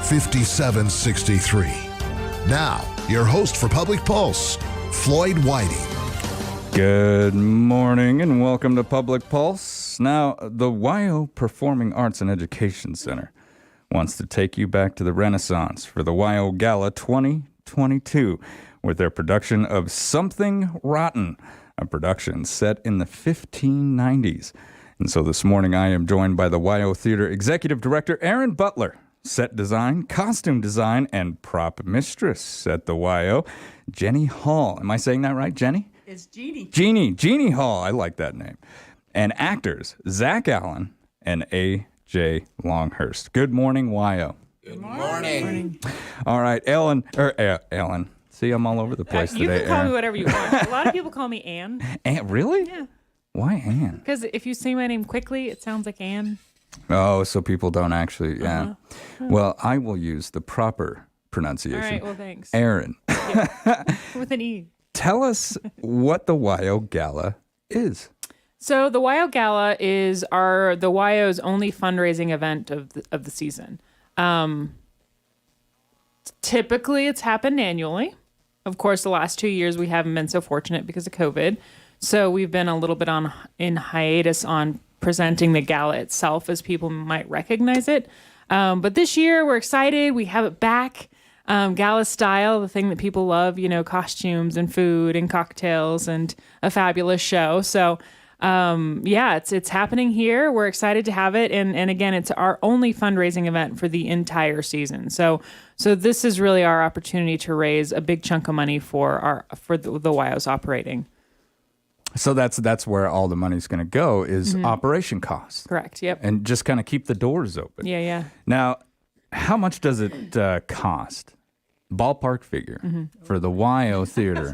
5763. Now, your host for Public Pulse, Floyd Whiting. Good morning and welcome to Public Pulse. Now, the WYO Performing Arts and Education Center wants to take you back to the Renaissance for the Wild Gala 2022 with their production of Something Rotten, a production set in the 1590s. And so this morning I am joined by the WYO Theater Executive Director Aaron Butler, set design, costume design, and prop mistress at the WYO, Jenny Hall. Am I saying that right, Jenny? It's Jeannie. Jeannie Hall. I like that name. And actors, Zach Allen and A.J. Longhurst. Good morning, WYO. Good morning. All right, Ellen. See, I'm all over the place You today. can call me whatever you want. A lot of people call me Ann. Ann, really? Yeah. Why Ann? Because if you say my name quickly, it sounds like Ann. Oh, so people don't actually, yeah. Well, I will use the proper pronunciation. All right, well, thanks. Aaron. With an E. Tell us what the WYO Gala is. So the Wild Gala is the WYO's only fundraising event of the season. Typically, it's happened annually. Of course, the last 2 years we haven't been so fortunate because of COVID. So we've been a little bit in hiatus on presenting the gala itself as people might recognize it. But this year we're excited. We have it back. Gala style, the thing that people love, costumes and food and cocktails and a fabulous show. So it's happening here. We're excited to have it. And again, it's our only fundraising event for the entire season. So this is really our opportunity to raise a big chunk of money for the WYO's operating. So that's where all the money's going to go is operation costs. Correct. Yep. And just kind of keep the doors open. Yeah. Now, how much does it cost? Ballpark figure for the WYO Theater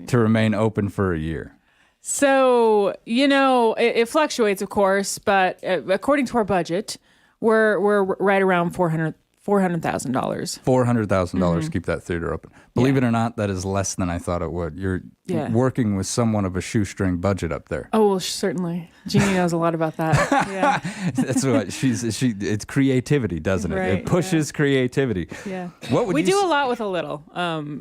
to remain open for a year. So, it fluctuates, of course, but according to our budget, we're right around $400,000. $400,000 to keep that theater open. Believe it or not, that is less than I thought it would. You're working with somewhat of a shoestring budget up there. Oh, well, certainly. Jeannie knows a lot about that. Yeah. That's what it's creativity, doesn't it? Right, It pushes creativity. Yeah. What would we you do a lot with a little,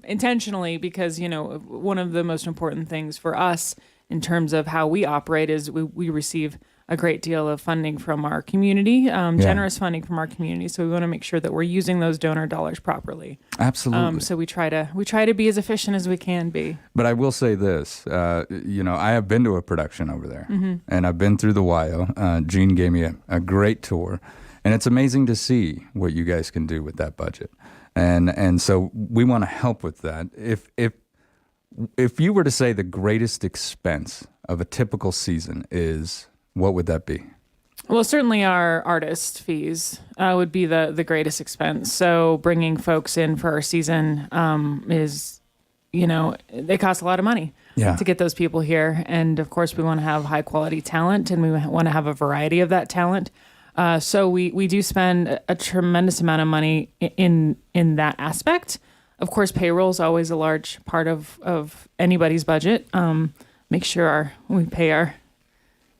intentionally, because, one of the most important things for us in terms of how we operate is we receive a great deal of funding from our community, generous funding from our community. So we want to make sure that we're using those donor dollars properly. Absolutely. So we try to be as efficient as we can be. But I will say this, I have been to a production over there, and I've been through the WYO. Gene gave me a great tour, and it's amazing to see what you guys can do with that budget. And so we want to help with that. If you were to say the greatest expense of a typical season is, what would that be? Well, certainly our artist fees would be the greatest expense. So bringing folks in for our season is, they cost a lot of money to get those people here. And of course, we want to have high quality talent, and we want to have a variety of that talent. So we do spend a tremendous amount of money in that aspect. Of course, payroll is always a large part of anybody's budget. Make sure we pay our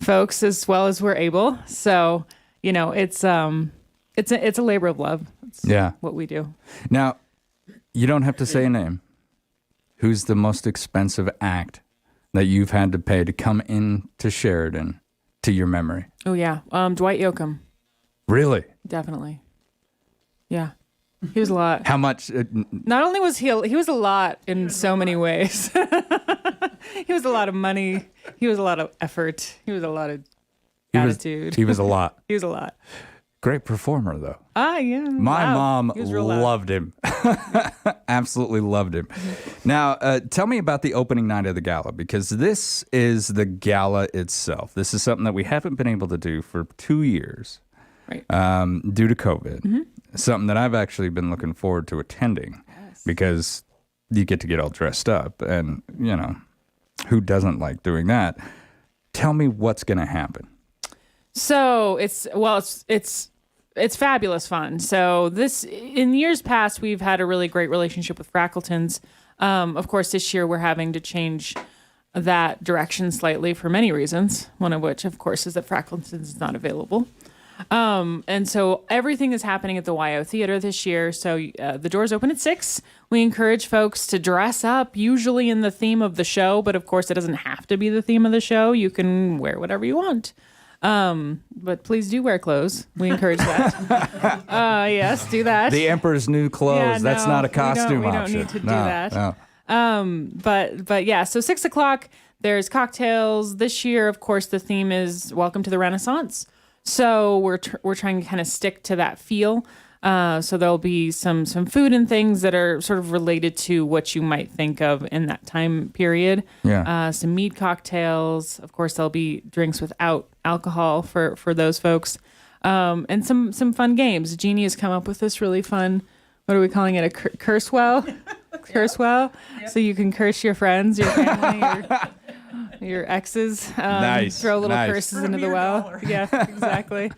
folks as well as we're able. So, it's a labor of love. That's what we do. Now, you don't have to say a name. Who's the most expensive act that you've had to pay to come in to Sheridan to your memory? Oh, yeah. Dwight Yoakam. Really? Definitely. Yeah. He was a lot. How much? Not only was he was a lot in so many ways. He was a lot of money. He was a lot of effort. He was a lot of attitude. He was a lot. He was a lot. Great performer, though. Yeah. My mom He was real loud. loved him. Absolutely loved him. Now, tell me about the opening night of the gala, because this is the gala itself. This is something that we haven't been able to do for 2 years. Right. Due to COVID. Something that I've actually been looking forward to attending because you get to get all dressed up, and, who doesn't like doing that? Tell me what's going to happen. So it's fabulous fun. So in years past, we've had a really great relationship with Frackleton's. Of course, this year we're having to change that direction slightly for many reasons. One of which, of course, is that Frackleton's is not available. And so everything is happening at the YO Theater this year. So the doors open at 6. We encourage folks to dress up, usually in the theme of the show. But of course, it doesn't have to be the theme of the show. You can wear whatever you want. But please do wear clothes. We encourage that. Yes, do that. The Emperor's New Clothes. Yeah, That's no, not a costume we don't option. need to do No, that. no. But yeah, so 6 o'clock, there's cocktails. This year, of course, the theme is Welcome to the Renaissance. So we're trying to kind of stick to that feel. So there'll be some food and things that are sort of related to what you might think of in that time period. Yeah. Some mead cocktails. Of course, there'll be drinks without alcohol for those folks. And some fun games. Jeannie has come up with this really fun, what are we calling it? A curse well? Curse well? Yep. So you can curse your friends, your family, your exes. Nice. Throw little nice. curses into the well. Yeah, exactly.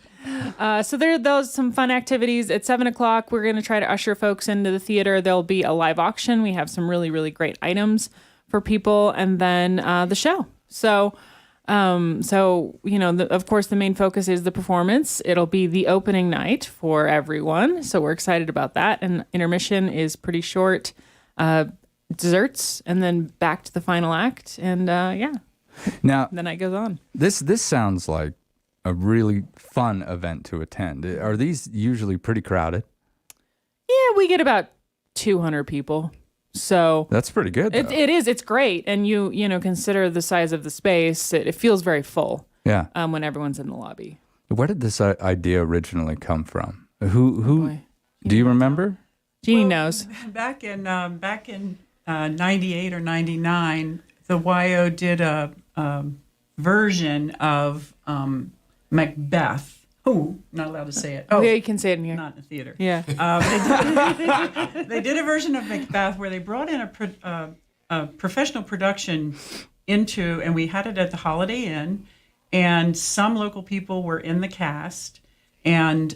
So there are those some fun activities. At 7 o'clock, we're going to try to usher folks into the theater. There'll be a live auction. We have some really, really great items for people. And then the show. So of course, the main focus is the performance. It'll be the opening night for everyone. So we're excited about that. And intermission is pretty short. Desserts, and then back to the final act. And Now, the night goes on. this sounds like a really fun event to attend. Are these usually pretty crowded? Yeah, we get about 200 people. So That's pretty good, though. it is. It's great. And you consider the size of the space. It feels very full. Yeah. When everyone's in the lobby. Where did this idea originally come from? Who boy. do you remember? Jeannie knows. Back in 98 or 99, the YO did a version of Macbeth. Oh, not allowed to say it. Oh, Yeah, you can say it in here. not in the theater. Yeah. They did a version of Macbeth where they brought in a professional production into, and we had it at the Holiday Inn, and some local people were in the cast, and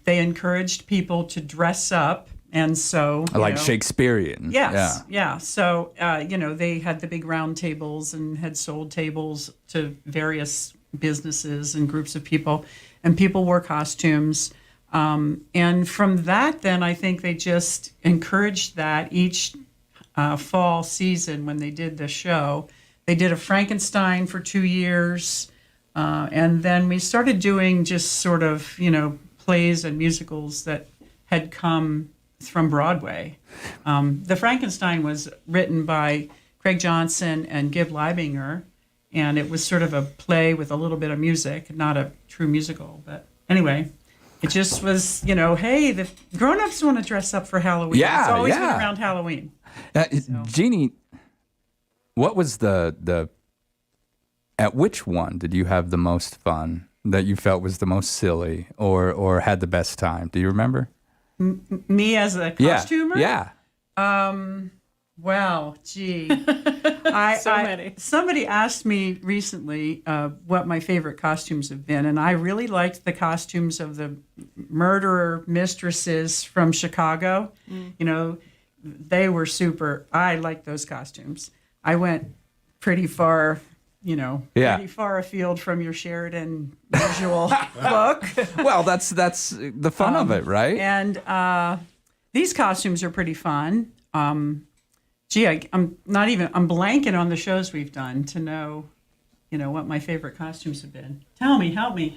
they encouraged people to dress up. And so, Like Shakespearean. yes, yeah. So, they had the big round tables and had sold tables to various businesses and groups of people, and people wore costumes. And from that, then I think they just encouraged that each fall season when they did the show. They did a Frankenstein for 2 years. And then we started doing just sort of, plays and musicals that had come from Broadway. The Frankenstein was written by Craig Johnson and Gib Leibinger, and it was sort of a play with a little bit of music, not a true musical. But anyway, it just was, hey, the grown-ups want to dress up for Halloween. Yeah, it's always yeah. been around Halloween. Jeannie, what was the at which one did you have the most fun that you felt was the most silly or had the best time? Do you remember? Me as a costumer? Yeah. Well, gee. Many. Somebody asked me recently what my favorite costumes have been, and I really liked the costumes of the murderer mistresses from Chicago. They were super. I liked those costumes. I went pretty far, pretty far afield from your Sheridan usual look. Well, that's the fun of it, right? And these costumes are pretty fun. I'm blanking on the shows we've done to know, what my favorite costumes have been. Tell me, help me.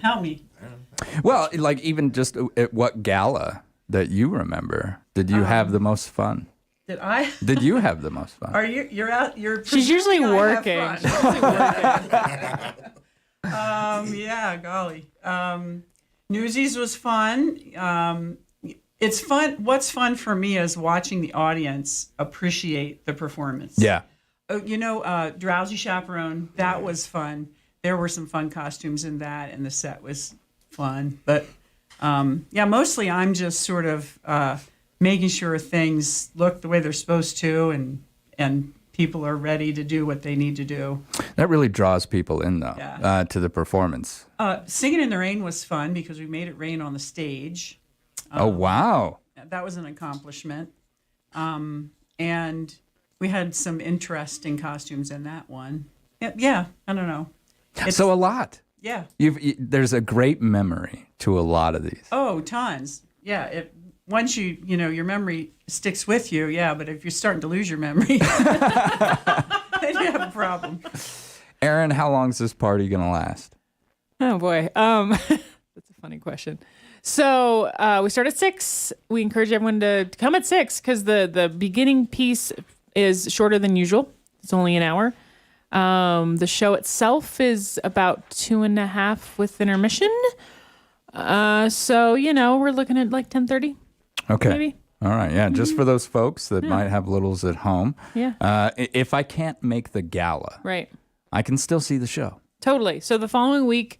Well, like even just at what gala that you remember did you have the most fun? Did I? Did you have the most fun? Are you? You're out. You're. She's usually presuming I working. have fun. Yeah, golly. Newsies was fun. It's fun. What's fun for me is watching the audience appreciate the performance. Yeah. Drowsy Chaperone, that was fun. There were some fun costumes in that, and the set was fun. But, mostly I'm just sort of making sure things look the way they're supposed to, and people are ready to do what they need to do. That really draws people in, though, Yeah. to the performance. Singing in the Rain was fun because we made it rain on the stage. Oh, wow. That was an accomplishment. And we had some interesting costumes in that one. Yeah, I don't know. So a lot. Yeah. There's a great memory to a lot of these. Oh, tons. Yeah. Once your memory sticks with you, yeah. But if you're starting to lose your memory, then you have a problem. Erin, how long is this party going to last? Oh boy. That's a funny question. So we start at 6. We encourage everyone to come at 6 because the beginning piece is shorter than usual. It's only an hour. The show itself is about 2.5 with intermission. So, we're looking at like 10:30. Okay. Maybe. All right. Yeah. Just for those folks that might have littles at home. Yeah. If I can't make the gala, Right. I can still see the show. Totally. So the following week,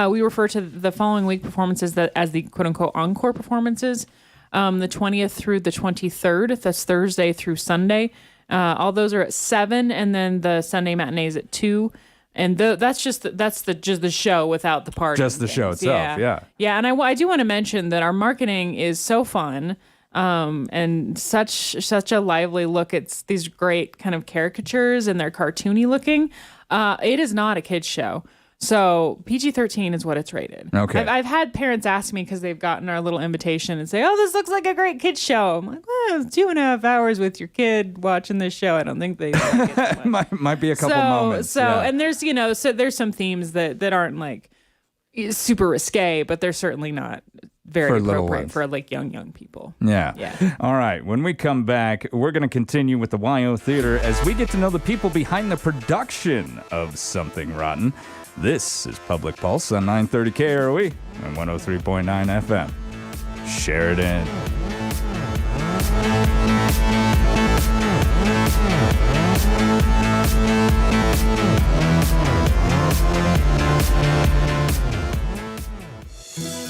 we refer to the following week performances as the quote unquote encore performances. The 20th through the 23rd. That's Thursday through Sunday. All those are at 7, and then the Sunday matinees at 2. And that's just the show without the party. Just the show itself, yeah. Yeah, and I do want to mention that our marketing is so fun and such a lively look. It's these great kind of caricatures, and they're cartoony looking. It is not a kid's show. So PG-13 is what it's rated. Okay. I've had parents ask me because they've gotten our little invitation and say, "Oh, this looks like a great kid's show." I'm like, "Well, 2.5 hours with your kid watching this show. I don't think they like it so much." might be a couple moments. And there's there's some themes that aren't like super risque, but they're certainly not very appropriate for like young people. Yeah. Yeah. All right. When we come back, we're going to continue with the YO Theater as we get to know the people behind the production of Something Rotten. This is Public Pulse on 930 KROE and 103.9 FM. Sheridan.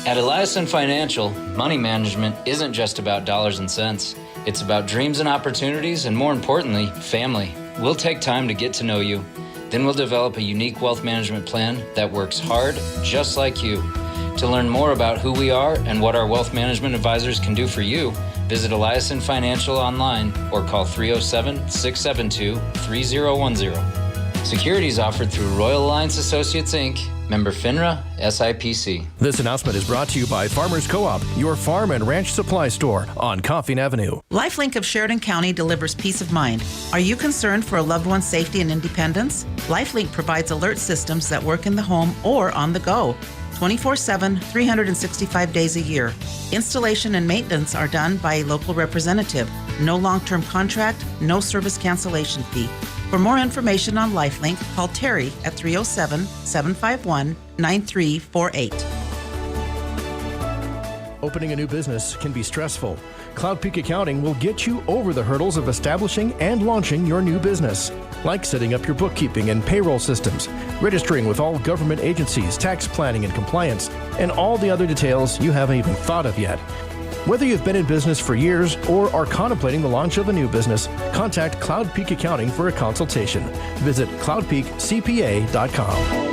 At Eliason Financial, money management isn't just about dollars and cents. It's about dreams and opportunities, and more importantly, family. We'll take time to get to know you. Then we'll develop a unique wealth management plan that works hard, just like you. To learn more about who we are and what our wealth management advisors can do for you, visit Eliason Financial online or call 307-672-3010. Securities offered through Royal Alliance Associates, Inc., member FINRA, SIPC. This announcement is brought to you by Farmers Co-op, your farm and ranch supply store on Coffin Avenue. LifeLink of Sheridan County delivers peace of mind. Are you concerned for a loved one's safety and independence? LifeLink provides alert systems that work in the home or on the go, 24/7, 365 days a year. Installation and maintenance are done by a local representative. No long-term contract, no service cancellation fee. For more information on LifeLink, call Terry at 307-751-9348. Opening a new business can be stressful. Cloud Peak Accounting will get you over the hurdles of establishing and launching your new business, like setting up your bookkeeping and payroll systems, registering with all government agencies, tax planning and compliance, and all the other details you haven't even thought of yet. Whether you've been in business for years or are contemplating the launch of a new business, contact Cloud Peak Accounting for a consultation. Visit cloudpeakcpa.com.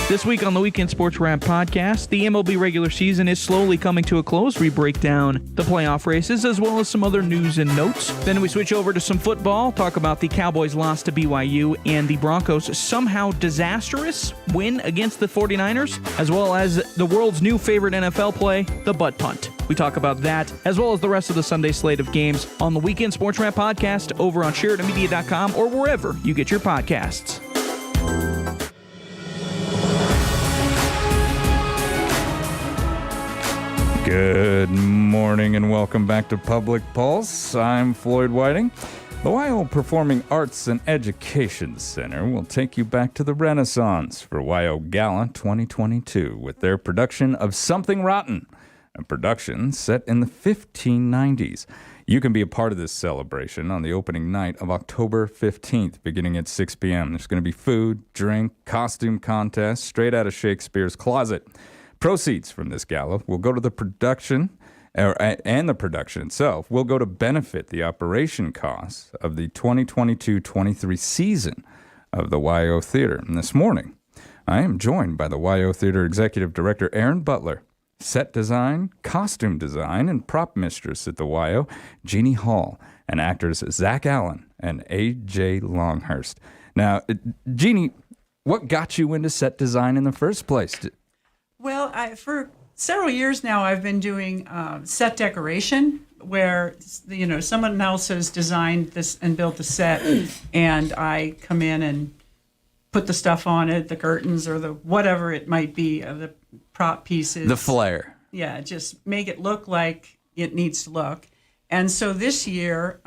This week on the Weekend Sports Wrap podcast, the MLB regular season is slowly coming to a close. We break down the playoff races as well as some other news and notes. Then we switch over to some football, talk about the Cowboys' loss to BYU and the Broncos' somehow disastrous win against the 49ers, as well as the world's new favorite NFL play, the butt punt. We talk about that, as well as the rest of the Sunday slate of games on the Weekend Sports Wrap podcast over on SheridanMedia.com or wherever you get your podcasts. Good morning and welcome back to Public Pulse. I'm Floyd Whiting. The YO Performing Arts and Education Center will take you back to the Renaissance for Wild Gala 2022 with their production of Something Rotten, a production set in the 1590s. You can be a part of this celebration on the opening night of October 15th, beginning at 6 p.m. There's going to be food, drink, costume contest, straight out of Shakespeare's closet. Proceeds from this gala will go to the production, and the production itself will go to benefit the operation costs of the 2022-23 season of the YO Theater. And this morning, I am joined by the YO Theater Executive Director Erin Butler, set design, costume design, and prop mistress at the YO, Jeannie Hall, and actors Zach Allen and A.J. Longhurst. Now, Jeannie, what got you into set design in the first place? Well, for several years now, I've been doing set decoration, where someone else has designed this and built the set, and I come in and put the stuff on it, the curtains or the whatever it might be, the prop pieces, the flair. Yeah, just make it look like it needs to look. And so this year,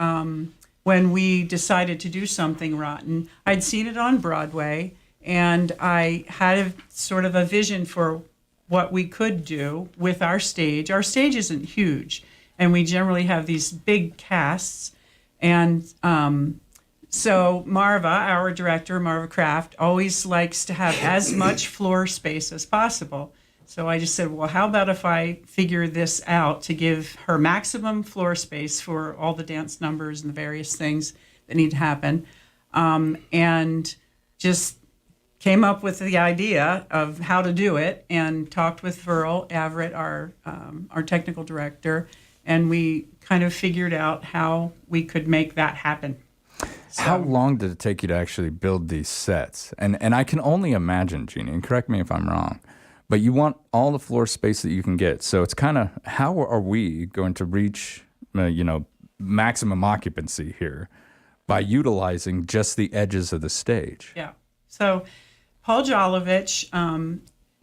when we decided to do something Rotten, I'd seen it on Broadway, and I had sort of a vision for what we could do with our stage. Our stage isn't huge, and we generally have these big casts. And so Marva, our director, Marva Kraft, always likes to have as much floor space as possible. So I just said, well, how about if I figure this out to give her maximum floor space for all the dance numbers and the various things that need to happen, and just came up with the idea of how to do it, and talked with Verl Everett, our technical director, and we kind of figured out how we could make that happen. So, how long did it take you to actually build these sets? And I can only imagine, Jeannie, and correct me if I'm wrong, but you want all the floor space that you can get. So it's kind of, how are we going to reach, maximum occupancy here by utilizing just the edges of the stage? Yeah. So Paul Jolovich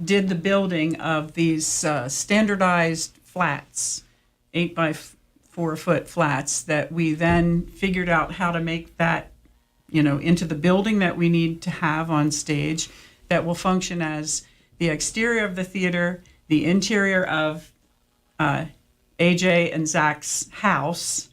did the building of these standardized flats, 8 by 4 foot flats, that we then figured out how to make that, into the building that we need to have on stage, that will function as the exterior of the theater, the interior of AJ and Zach's house,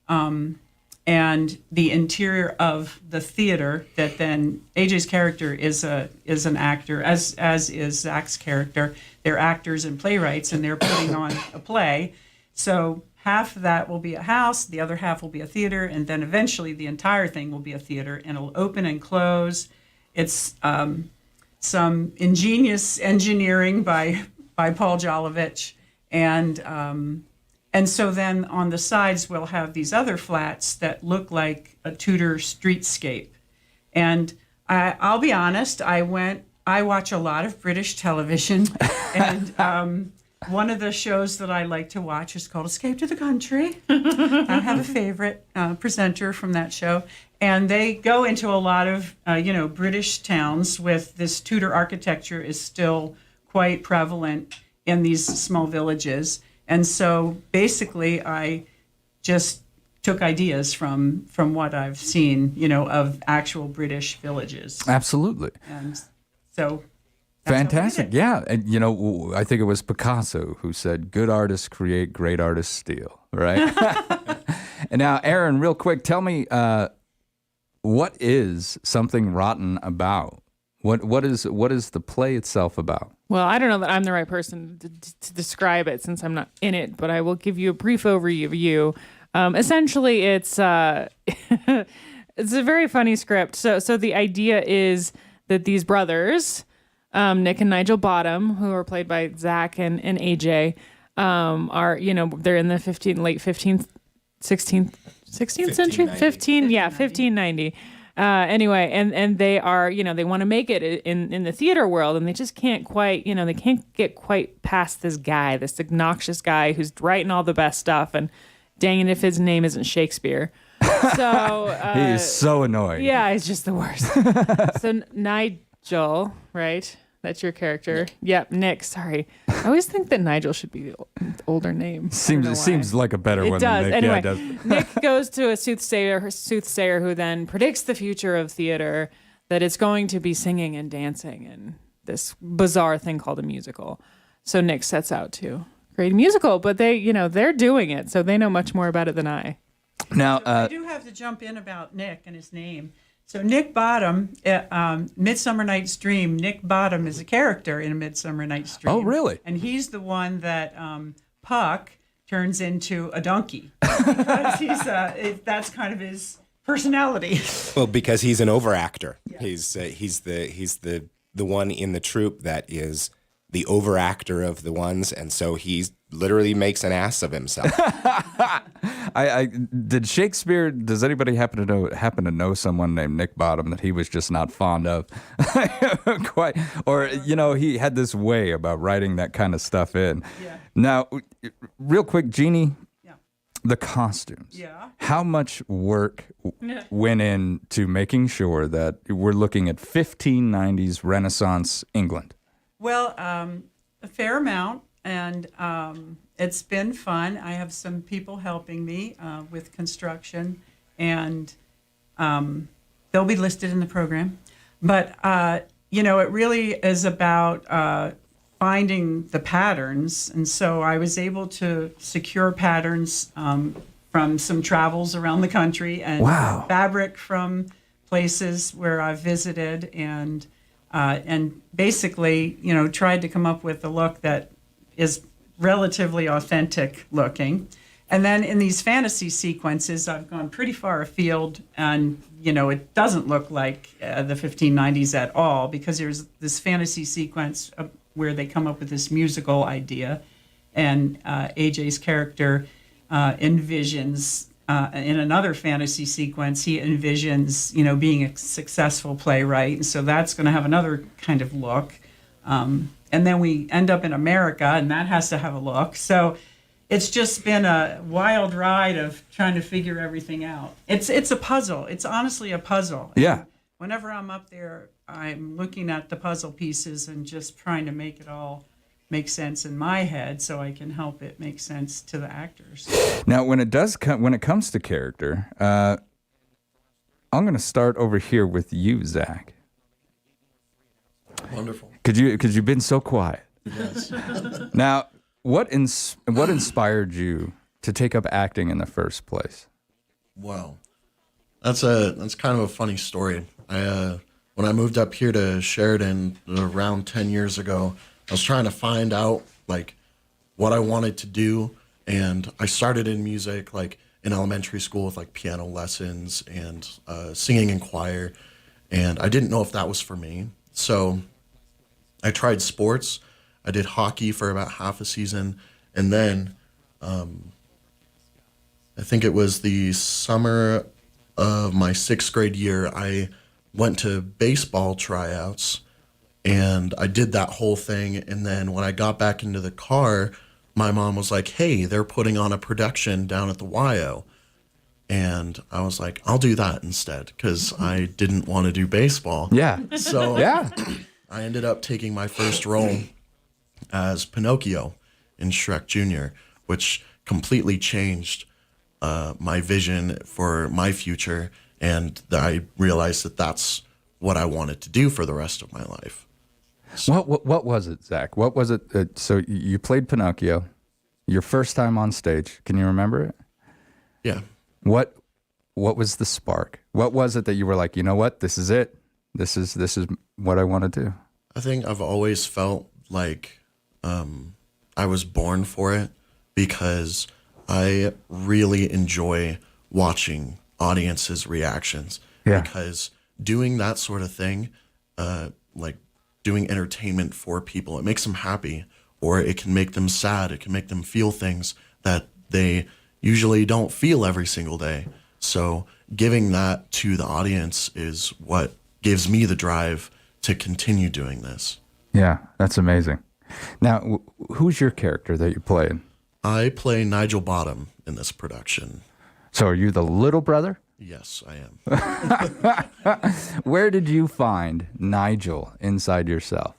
and the interior of the theater. That then AJ's character is an actor, as is Zach's character. They're actors and playwrights, and they're putting on a play. So half of that will be a house, the other half will be a theater, and then eventually the entire thing will be a theater, and it'll open and close. It's some ingenious engineering by Paul Jolovich, and so then on the sides we'll have these other flats that look like a Tudor streetscape. And I'll be honest, I watch a lot of British television, and one of the shows that I like to watch is called Escape to the Country. I have a favorite presenter from that show, and they go into a lot of British towns with this Tudor architecture is still quite prevalent in these small villages. And so basically I just took ideas from what I've seen, of actual British villages. Absolutely. And so fantastic. Yeah. And, I think it was Picasso who said, good artists create, great artists steal, right? And now, Aaron, real quick, tell me, what is Something Rotten about? What is the play itself about? Well, I don't know that I'm the right person to describe it since I'm not in it, but I will give you a brief overview. Essentially, it's it's a very funny script. So the idea is that these brothers, Nick and Nigel Bottom, who are played by Zach and AJ, are they're in the late 16th century, 1590. Anyway, and they are, they want to make it in the theater world, and they just can't quite, they can't get quite past this guy, this obnoxious guy who's writing all the best stuff, and dang it if his name isn't Shakespeare. So he is so annoying. Yeah, he's just the worst. So Nigel, right? That's your character. Nick. Yep, Nick. Sorry, I always think that Nigel should be the older name. Seems like a better one does. than Nick. Anyway, yeah, it does. Nick goes to a soothsayer who then predicts the future of theater, that it's going to be singing and dancing and this bizarre thing called a musical. So Nick sets out to create a musical, but they're doing it, so they know much more about it than I. Now, I do have to jump in about Nick and his name. So Nick Bottom, Midsummer Night's Dream, Nick Bottom is a character in A Midsummer Night's Dream. Oh, really? And he's the one that Puck turns into a donkey. Because that's kind of his personality. Well, because he's an overactor. Yeah. He's the one in the troupe that is the overactor of the ones, and so he literally makes an ass of himself. I did Shakespeare. Does anybody happen to know someone named Nick Bottom that he was just not fond of? Quite, or he had this way about writing that kind of stuff in. Yeah. Now, real quick, Jeannie. Yeah. The costumes. Yeah. How much work went into making sure that we're looking at 1590s Renaissance England? Well, a fair amount, and it's been fun. I have some people helping me with construction, and they'll be listed in the program. But, it really is about finding the patterns. And so I was able to secure patterns from some travels around the country and fabric from places where I've visited, and basically, tried to come up with a look that is relatively authentic looking. And then in these fantasy sequences, I've gone pretty far afield, and, it doesn't look like the 1590s at all, because there's this fantasy sequence where they come up with this musical idea, and AJ's character envisions, in another fantasy sequence, he envisions, being a successful playwright. And so that's going to have another kind of look. And then we end up in America, and that has to have a look. So it's just been a wild ride of trying to figure everything out. It's a puzzle. It's honestly a puzzle. Yeah. And whenever I'm up there, I'm looking at the puzzle pieces and just trying to make it all make sense in my head, so I can help it make sense to the actors. Now, when it comes to character, I'm going to start over here with you, Zach. Wonderful. Because you've been so quiet. Yes. Now, what inspired you to take up acting in the first place? Wow, that's kind of a funny story. When I moved up here to Sheridan around 10 years ago, I was trying to find out what I wanted to do, and I started in music in elementary school with piano lessons and singing in choir, and I didn't know if that was for me. So I tried sports. I did hockey for about half a season, and then I think it was the summer of my 6th grade year, I went to baseball tryouts. And I did that whole thing. And then when I got back into the car, my mom was like, hey, they're putting on a production down at the YO. And I was like, I'll do that instead, because I didn't want to do baseball. Yeah. So yeah. I ended up taking my first role as Pinocchio in Shrek Jr., which completely changed my vision for my future. And I realized that that's what I wanted to do for the rest of my life. What was it, Zach? What was it? So you played Pinocchio, your first time on stage. Can you remember it? Yeah. What was the spark? What was it that you were like, you know what? This is it. This is what I want to do. I think I've always felt like I was born for it, because I really enjoy watching audiences' reactions. Yeah. Because doing that sort of thing, doing entertainment for people, it makes them happy, or it can make them sad. It can make them feel things that they usually don't feel every single day. So giving that to the audience is what gives me the drive to continue doing this. Yeah, that's amazing. Now, who's your character that you play? I play Nigel Bottom in this production. So are you the little brother? Yes, I am. Where did you find Nigel inside yourself?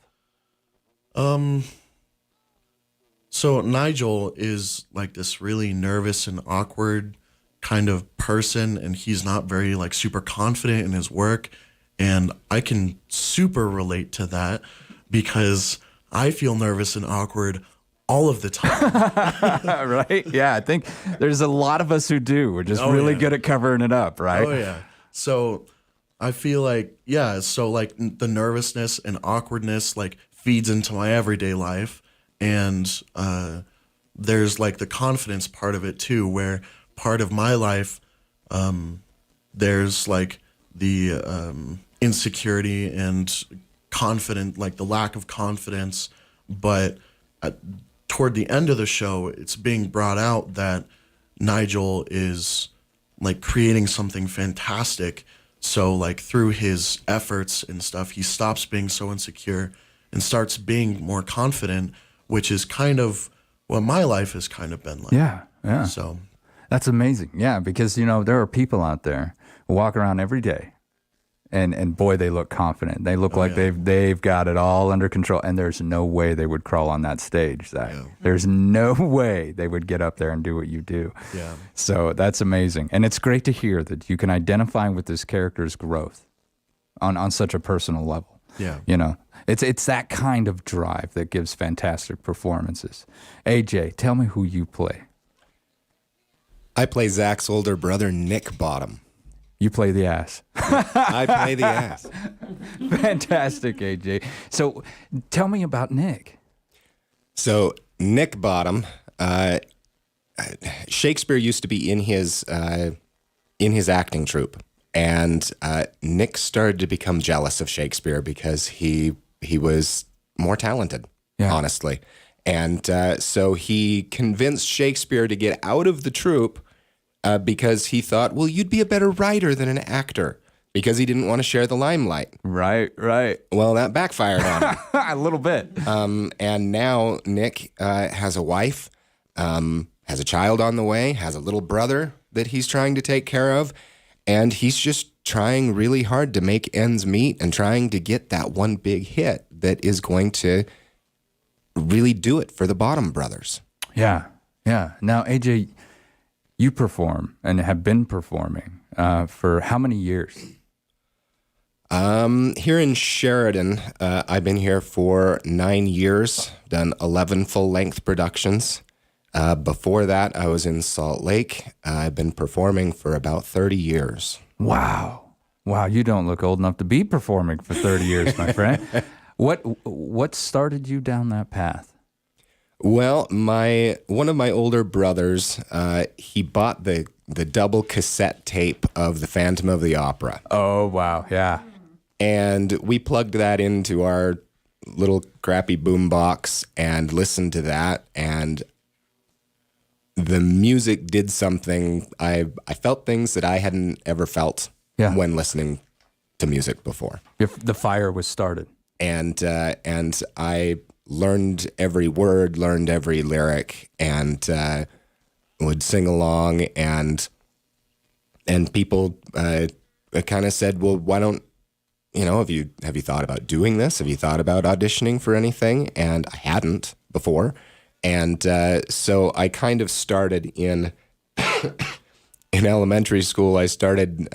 So Nigel is this really nervous and awkward kind of person, and he's not very super confident in his work. And I can super relate to that, because I feel nervous and awkward all of the time. Right? Yeah, I think there's a lot of us who do. We're just really good at covering it up, right? Oh, yeah. So I feel the nervousness and awkwardness feeds into my everyday life. And there's the confidence part of it too, where part of my life, there's the insecurity and the lack of confidence. But toward the end of the show, it's being brought out that Nigel is like creating something fantastic. So like through his efforts and stuff, he stops being so insecure and starts being more confident, which is kind of what my life has kind of been like. Yeah. So that's amazing. Yeah, because, there are people out there who walk around every day and boy, they look confident. They look like they've got it all under control, and there's no way they would crawl on that stage, Zach. Yeah. There's no way they would get up there and do what you do. Yeah. So that's amazing. And it's great to hear that you can identify with this character's growth on such a personal level. Yeah. It's that kind of drive that gives fantastic performances. AJ, tell me who you play. I play Zach's older brother, Nick Bottom. You play the ass. I play the ass. Fantastic, AJ. So tell me about Nick. So Nick Bottom, Shakespeare used to be in his acting troupe, and Nick started to become jealous of Shakespeare because he was more talented, honestly. And so he convinced Shakespeare to get out of the troupe because he thought, well, you'd be a better writer than an actor, because he didn't want to share the limelight. Right. Well, that backfired on him. A little bit. And now Nick has a wife, has a child on the way, has a little brother that he's trying to take care of, and he's just trying really hard to make ends meet and trying to get that one big hit that is going to really do it for the Bottom brothers. Yeah. Now, AJ, you perform and have been performing for how many years? Here in Sheridan, I've been here for 9 years, done 11 full-length productions. Before that, I was in Salt Lake. I've been performing for about 30 years. Wow, you don't look old enough to be performing for 30 years, my friend. What started you down that path? Well, one of my older brothers, he bought the double cassette tape of The Phantom of the Opera. Oh, wow, yeah. And we plugged that into our little crappy boombox and listened to that, and the music did something. I felt things that I hadn't ever felt when listening to music before. The fire was started. And I learned every word, learned every lyric, and would sing along. And people kind of said, "Well, why don't have you thought about doing this? Have you thought about auditioning for anything?" And I hadn't before, and so I kind of started in elementary school. I started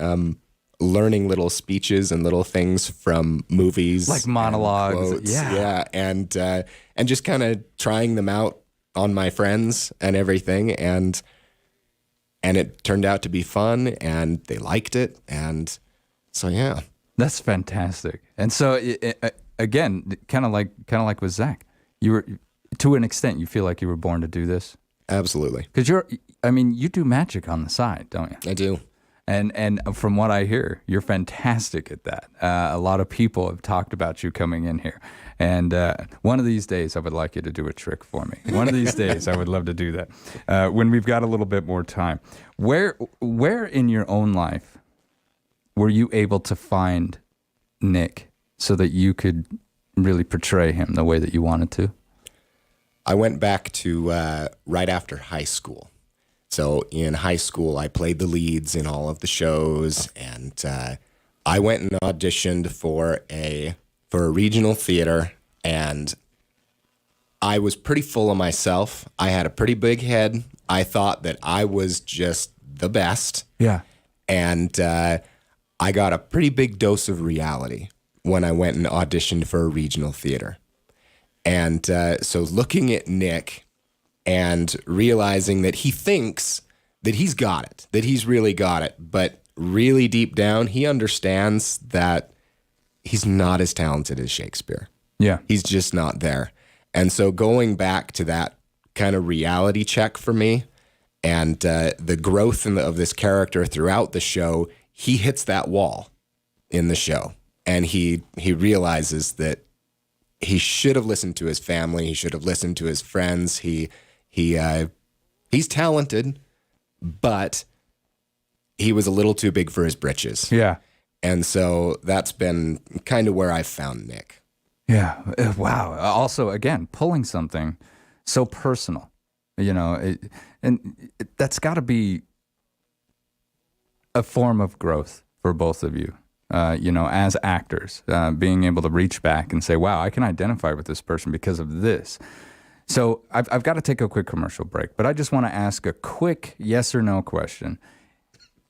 learning little speeches and little things from movies, like monologues, and just kind of trying them out on my friends and everything, and it turned out to be fun, and they liked it, and so yeah, that's fantastic. And so again, kind of like with Zach, you were, to an extent, you feel like you were born to do this. Absolutely, because you do magic on the side, don't you? I do. And from what I hear, you're fantastic at that. A lot of people have talked about you coming in here. And one of these days, I would like you to do a trick for me. One of these days, I would love to do that when we've got a little bit more time. Where in your own life were you able to find Nick so that you could really portray him the way that you wanted to? I went back to right after high school. So in high school, I played the leads in all of the shows, and I went and auditioned for a regional theater, and I was pretty full of myself. I had a pretty big head. I thought that I was just the best. Yeah. And I got a pretty big dose of reality when I went and auditioned for a regional theater. And so looking at Nick and realizing that he thinks that he's got it, that he's really got it, but really deep down, he understands that he's not as talented as Shakespeare. Yeah. He's just not there. And so going back to that kind of reality check for me, and the growth of this character throughout the show, he hits that wall in the show. And he realizes that he should have listened to his family. He should have listened to his friends. He's talented, but he was a little too big for his britches. Yeah. And so that's been kind of where I found Nick. Yeah. Wow. Also, again, pulling something so personal, that's got to be a form of growth for both of you, as actors, being able to reach back and say, wow, I can identify with this person because of this. So I've got to take a quick commercial break, but I just want to ask a quick yes or no question.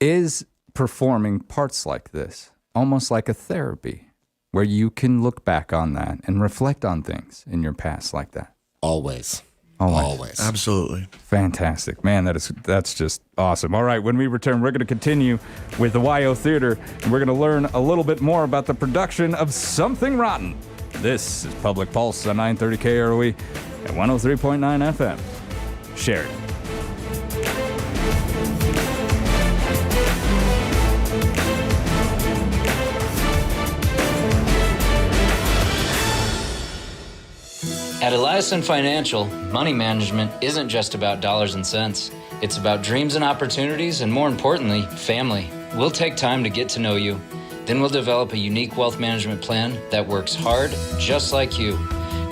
Is performing parts like this almost like a therapy where you can look back on that and reflect on things in your past like that? Always. Absolutely. Fantastic. Man, that's just awesome. All right, when we return, we're going to continue with the YO Theater, and we're going to learn a little bit more about the production of Something Rotten. This is Public Pulse on 930 KROE and 103.9 FM. Sheridan. At Eliason Financial, money management isn't just about dollars and cents. It's about dreams and opportunities, and more importantly, family. We'll take time to get to know you. Then we'll develop a unique wealth management plan that works hard, just like you.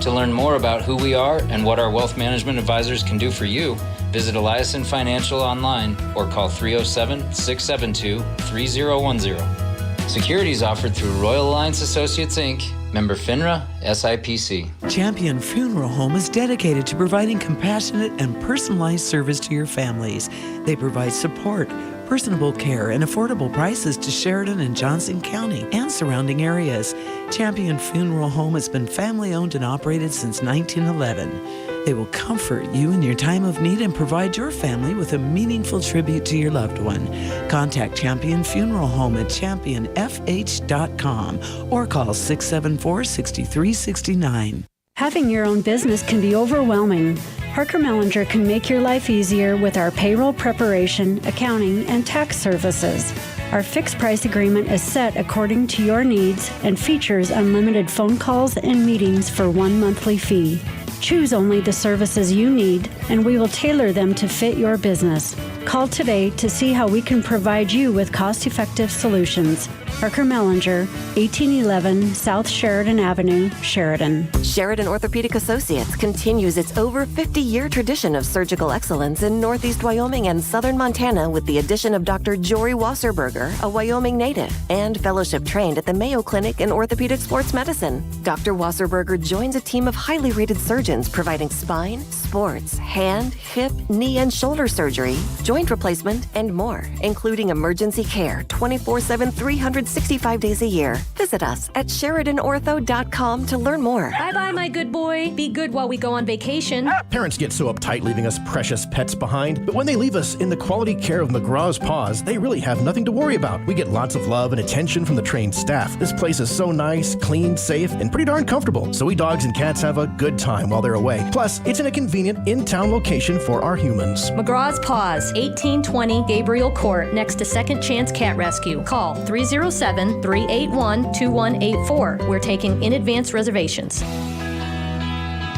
To learn more about who we are and what our wealth management advisors can do for you, visit Eliason Financial online or call 307-672-3010. Securities offered through Royal Alliance Associates, Inc., member FINRA, SIPC. Champion Funeral Home is dedicated to providing compassionate and personalized service to your families. They provide support, personable care, and affordable prices to Sheridan and Johnson County and surrounding areas. Champion Funeral Home has been family-owned and operated since 1911. They will comfort you in your time of need and provide your family with a meaningful tribute to your loved one. Contact Champion Funeral Home at championfh.com or call 674-6369. Having your own business can be overwhelming. Parker Mellinger can make your life easier with our payroll preparation, accounting, and tax services. Our fixed price agreement is set according to your needs and features unlimited phone calls and meetings for one monthly fee. Choose only the services you need, and we will tailor them to fit your business. Call today to see how we can provide you with cost-effective solutions. Parker Mellinger, 1811 South Sheridan Avenue, Sheridan. Sheridan Orthopedic Associates continues its over 50-year tradition of surgical excellence in Northeast Wyoming and Southern Montana with the addition of Dr. Jory Wasserberger, a Wyoming native, and fellowship trained at the Mayo Clinic in Orthopedic Sports Medicine. Dr. Wasserberger joins a team of highly rated surgeons providing spine, sports, hand, hip, knee, and shoulder surgery, joint replacement, and more, including emergency care 24/7, 365 days a year. Visit us at SheridanOrtho.com to learn more. Bye-bye, my good boy. Be good while we go on vacation. Parents get so uptight leaving us precious pets behind, but when they leave us in the quality care of McGraw's Paws, they really have nothing to worry about. We get lots of love and attention from the trained staff. This place is so nice, clean, safe, and pretty darn comfortable, so we dogs and cats have a good time while they're away. Plus, it's in a convenient in-town location for our humans. McGraw's Paws, 1820 Gabriel Court, next to Second Chance Cat Rescue. Call 307-381-2184. We're taking in-advance reservations.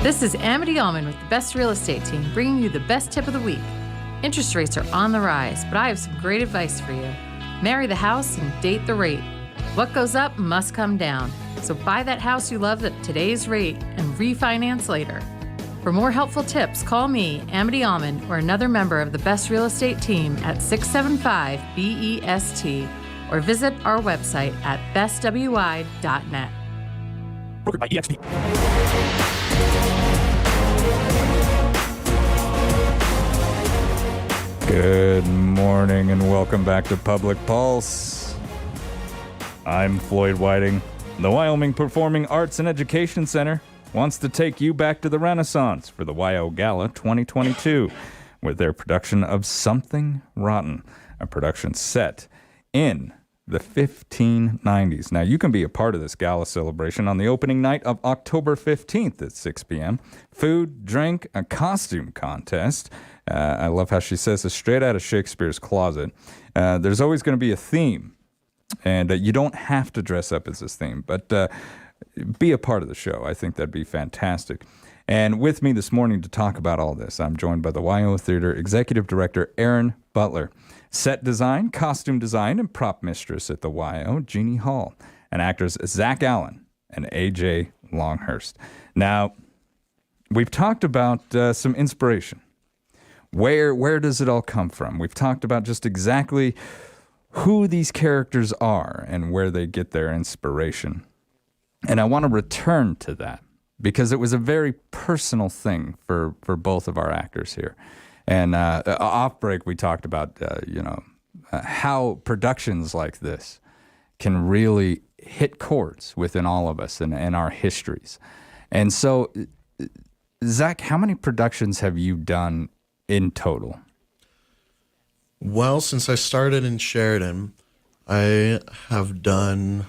This is Amity Allman with the Best Real Estate Team, bringing you the best tip of the week. Interest rates are on the rise, but I have some great advice for you. Marry the house and date the rate. What goes up must come down. So buy that house you love at today's rate and refinance later. For more helpful tips, call me, Amity Allman, or another member of the Best Real Estate Team at 675-BEST, or visit our website at bestwi.net. Brokered by EXP. Good morning and welcome back to Public Pulse. I'm Floyd Whiting. The Wyoming Performing Arts and Education Center wants to take you back to the Renaissance for the Wild Gala 2022 with their production of Something Rotten, a production set in the 1590s. Now, you can be a part of this gala celebration on the opening night of October 15th at 6 p.m. Food, drink, a costume contest. I love how she says it's straight out of Shakespeare's closet. There's always going to be a theme, and you don't have to dress up as this theme, but be a part of the show. I think that'd be fantastic. And with me this morning to talk about all this, I'm joined by the YO Theater Executive Director, Aaron Butler. Set design, costume design, and prop mistress at the YO, Jeannie Hall. And actors Zach Allen and AJ Longhurst. Now, we've talked about some inspiration. Where does it all come from? We've talked about just exactly who these characters are and where they get their inspiration. And I want to return to that because it was a very personal thing for both of our actors here. And off break, we talked about, how productions like this can really hit chords within all of us and our histories. And so, Zach, how many productions have you done in total? Well, since I started in Sheridan, I have done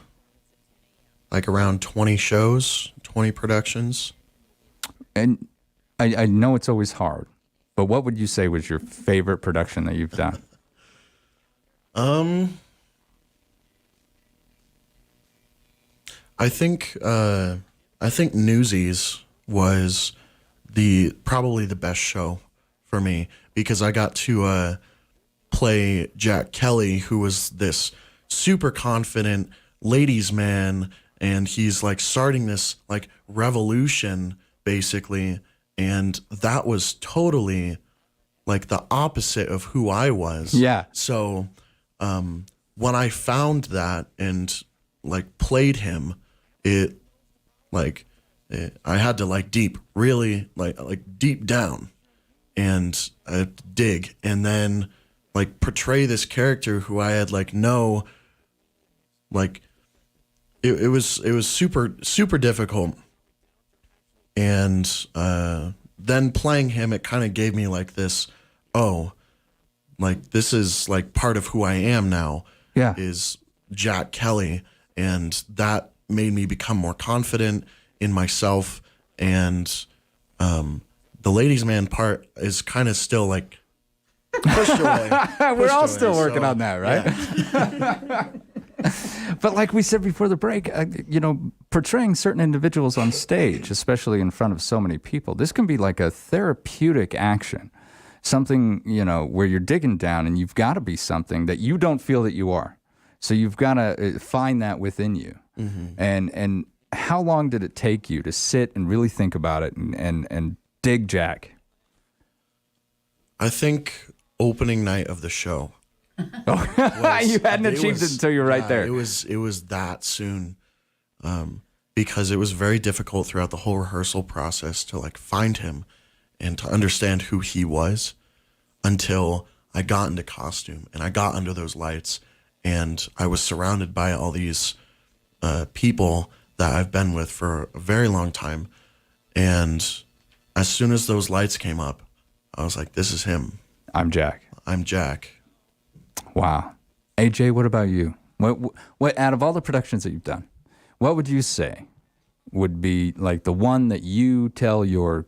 like around 20 shows, 20 productions. And I know it's always hard, but what would you say was your favorite production that you've done? I think Newsies was probably the best show for me because I got to play Jack Kelly, who was this super confident ladies' man, and he's like starting this like revolution basically, and that was totally like the opposite of who I was. Yeah. So when I found that and like played him, I had to like really deep down and dig, and then like portray this character who I had like it was super difficult, and then playing him, it kind of gave me like this, this is like part of who I am now. Yeah, is Jack Kelly, and that made me become more confident in myself, and the ladies' man part is kind of still like pushed away. We're all still working on that, right? Yeah. But like we said before the break, portraying certain individuals on stage, especially in front of so many people, this can be like a therapeutic action. Something, where you're digging down and you've got to be something that you don't feel that you are. So you've got to find that within you. Mm-hmm. And how long did it take you to sit and really think about it and dig Jack? I think opening night of the show. You hadn't achieved it until you were right there. It was that soon, because it was very difficult throughout the whole rehearsal process to like find him and to understand who he was until I got into costume and I got under those lights and I was surrounded by all these people that I've been with for a very long time. And as soon as those lights came up, I was like, this is him. I'm Jack. I'm Jack. Wow. AJ, what about you? What out of all the productions that you've done, what would you say would be like the one that you tell your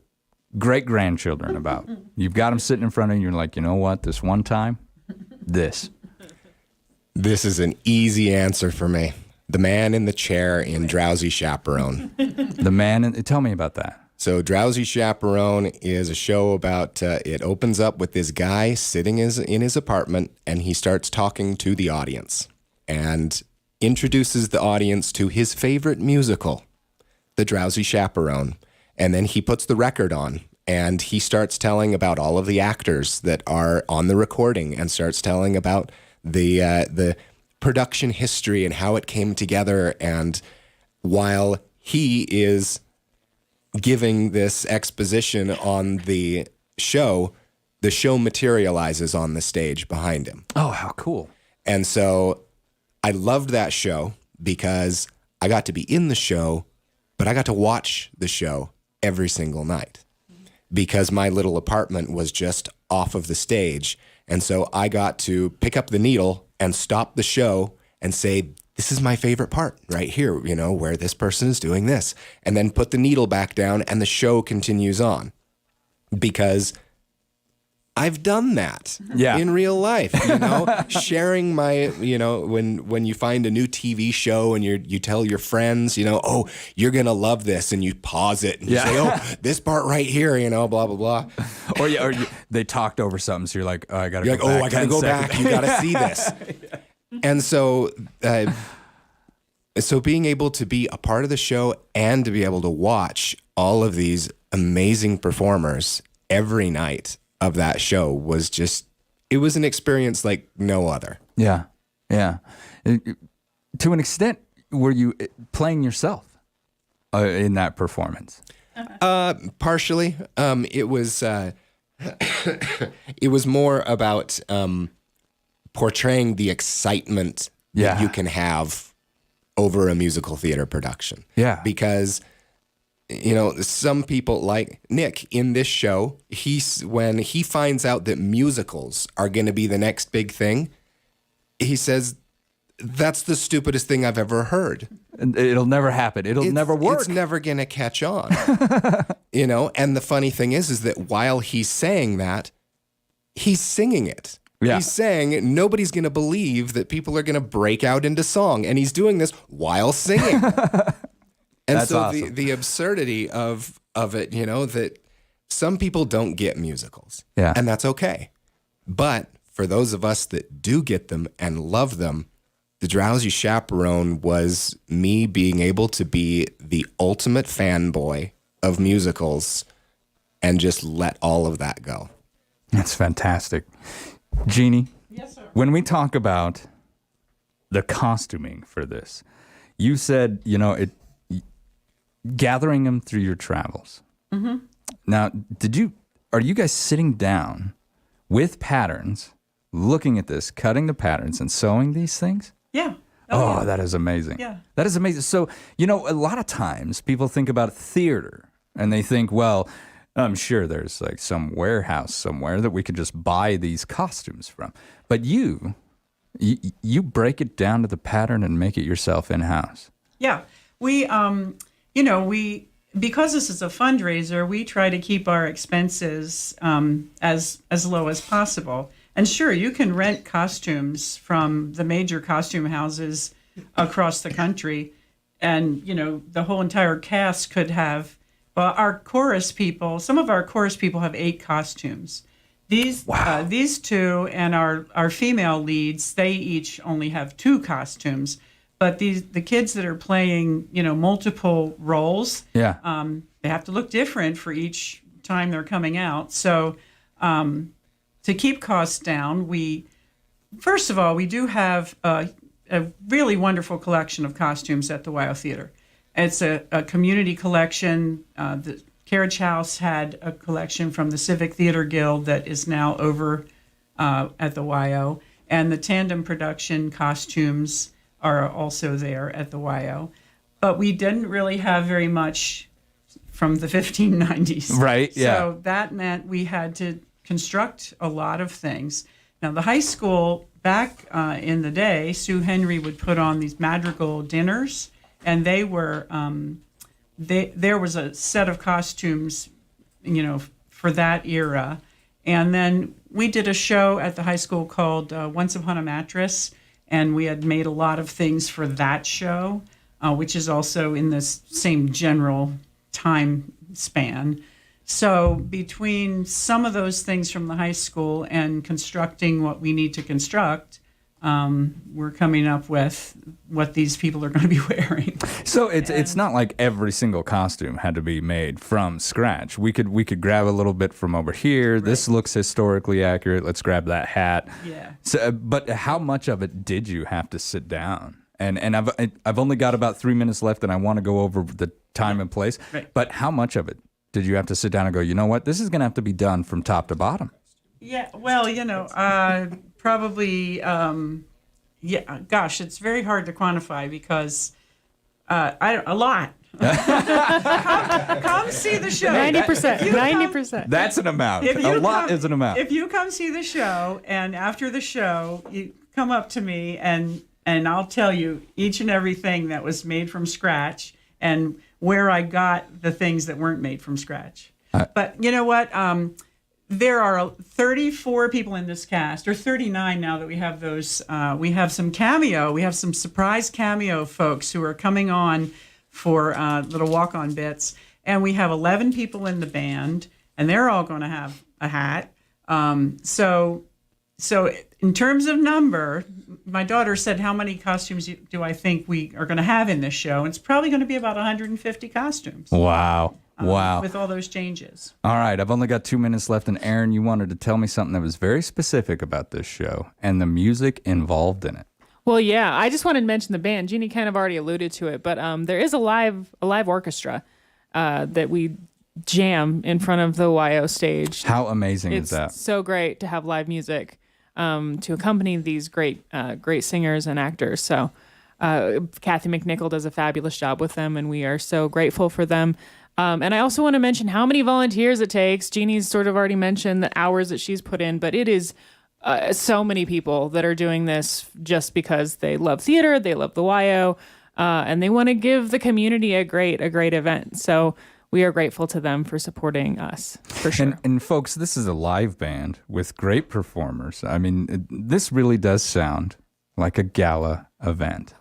great-grandchildren about? You've got them sitting in front of you, and you're like, you know what, this one time, this. This is an easy answer for me. The Man in the Chair in Drowsy Chaperone. Tell me about that. So Drowsy Chaperone is a show about, it opens up with this guy sitting in his apartment, and he starts talking to the audience and introduces the audience to his favorite musical, The Drowsy Chaperone. And then he puts the record on, and he starts telling about all of the actors that are on the recording and starts telling about the production history and how it came together. And while he is giving this exposition on the show materializes on the stage behind him. Oh, how cool. And so I loved that show because I got to be in the show, but I got to watch the show every single night because my little apartment was just off of the stage. And so I got to pick up the needle and stop the show and say, this is my favorite part right here, where this person is doing this, and then put the needle back down and the show continues on because I've done that Yeah. in real life, sharing my, when you find a new TV show and you tell your friends, oh, you're going to love this, and you pause it and you say, oh, this part right here, blah, blah, blah. Or they talked over something, so you're like, oh, I got to go back. I got to go back. You got to see this. And so being able to be a part of the show and to be able to watch all of these amazing performers every night of that show was it was an experience like no other. Yeah. Yeah. To an extent, were you playing yourself in that performance? Partially. It was it was more about portraying the excitement that you can have over a musical theater production. Yeah. Because some people like Nick in this show, when he finds out that musicals are going to be the next big thing, he says, that's the stupidest thing I've ever heard. It'll never happen. It'll never work. It's never going to catch on. And the funny thing is that while he's saying that, he's singing it. Yeah. He's saying nobody's going to believe that people are going to break out into song. And he's doing this while singing. And That's so awesome. the absurdity of it, that some people don't get musicals. Yeah. And that's okay. But for those of us that do get them and love them, The Drowsy Chaperone was me being able to be the ultimate fanboy of musicals and just let all of that go. That's fantastic. Jeannie? Yes, sir. When we talk about the costuming for this, you said, gathering them through your travels. Mm-hmm. Now, are you guys sitting down with patterns, looking at this, cutting the patterns, and sewing these things? Yeah. Oh, that is amazing. Yeah. That is amazing. So, a lot of times people think about theater and they think, well, I'm sure there's like some warehouse somewhere that we could just buy these costumes from. But you break it down to the pattern and make it yourself in-house. Yeah. We, because this is a fundraiser, we try to keep our expenses as low as possible. And sure, you can rent costumes from the major costume houses across the country, and the whole entire cast could have. Well, our chorus people, some of our chorus people have 8 costumes. These two and our female leads, they each only have 2 costumes. But the kids that are playing, multiple roles, they have to look different for each time they're coming out. So to keep costs down, first of all, we do have a really wonderful collection of costumes at the WYO Theater. It's a community collection. The Carriage House had a collection from the Civic Theater Guild that is now over at the WYO. And the Tandem Production costumes are also there at the WYO. But we didn't really have very much from the 1590s. Right, yeah. So that meant we had to construct a lot of things. Now, the high school, back in the day, Sue Henry would put on these madrigal dinners, and they were, there was a set of costumes, for that era. And then we did a show at the high school called Once Upon a Mattress, and we had made a lot of things for that show, which is also in this same general time span. So between some of those things from the high school and constructing what we need to construct, we're coming up with what these people are going to be wearing. So it's not like every single costume had to be made from scratch. We could grab a little bit from over here. Right. This looks historically accurate. Let's grab that hat. Yeah. So, but how much of it did you have to sit down? And I've only got about 3 minutes left, and I want to go over the time and place. Right. But how much of it did you have to sit down and go, you know what, this is going to have to be done from top to bottom? Yeah, well, probably, gosh, it's very hard to quantify because a lot. Come see the show. 90%. 90%. That's an amount. A lot is an amount. If you come see the show, and after the show, you come up to me, and I'll tell you each and everything that was made from scratch and where I got the things that weren't made from scratch. But you know what? There are 34 people in this cast, or 39 now that we have those. We have some cameo. We have some surprise cameo folks who are coming on for little walk-on bits. And we have 11 people in the band, and they're all going to have a hat. So in terms of number, my daughter said, how many costumes do I think we are going to have in this show? And it's probably going to be about 150 costumes. Wow. Wow. With all those changes. All right. I've only got 2 minutes left. And Aaron, you wanted to tell me something that was very specific about this show and the music involved in it. Well, yeah. I just wanted to mention the band. Jeannie kind of already alluded to it, but there is a live orchestra that we jam in front of the YO stage. How amazing is that? It's so great to have live music to accompany these great singers and actors. So Kathy McNichol does a fabulous job with them, and we are so grateful for them. And I also want to mention how many volunteers it takes. Jeannie's sort of already mentioned the hours that she's put in, but it is so many people that are doing this just because they love theater, they love the YO, and they want to give the community a great event. So we are grateful to them for supporting us, for sure. And folks, this is a live band with great performers. I mean, this really does sound like a gala event.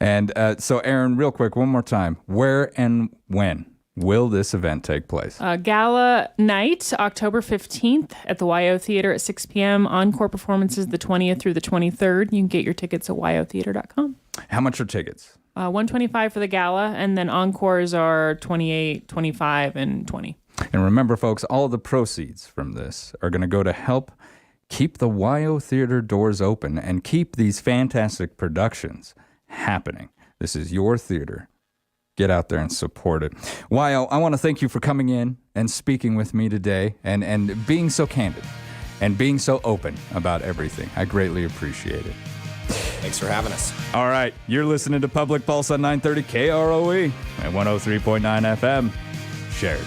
And so, Aaron, real quick, one more time, where and when will this event take place? Gala night, October 15th at the YO Theater at 6 p.m. Encore performances the 20th through the 23rd. You can get your tickets at yotheater.com. How much are tickets? $125 for the gala, and then encores are $28, $25, and $20. And remember, folks, all the proceeds from this are going to go to help keep the YO Theater doors open and keep these fantastic productions happening. This is your theater. Get out there and support it. YO, I want to thank you for coming in and speaking with me today and being so candid and being so open about everything. I greatly appreciate it. Thanks for having us. All right, you're listening to Public Pulse on 930 KROE and 103.9 FM. Shared.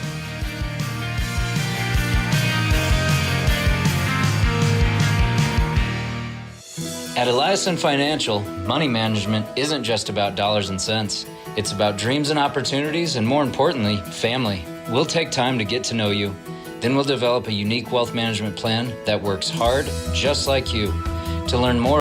At Eliason Financial, money management isn't just about dollars and cents. It's about dreams and opportunities, and more importantly, family. We'll take time to get to know you. Then we'll develop a unique wealth management plan that works hard, just like you. To learn more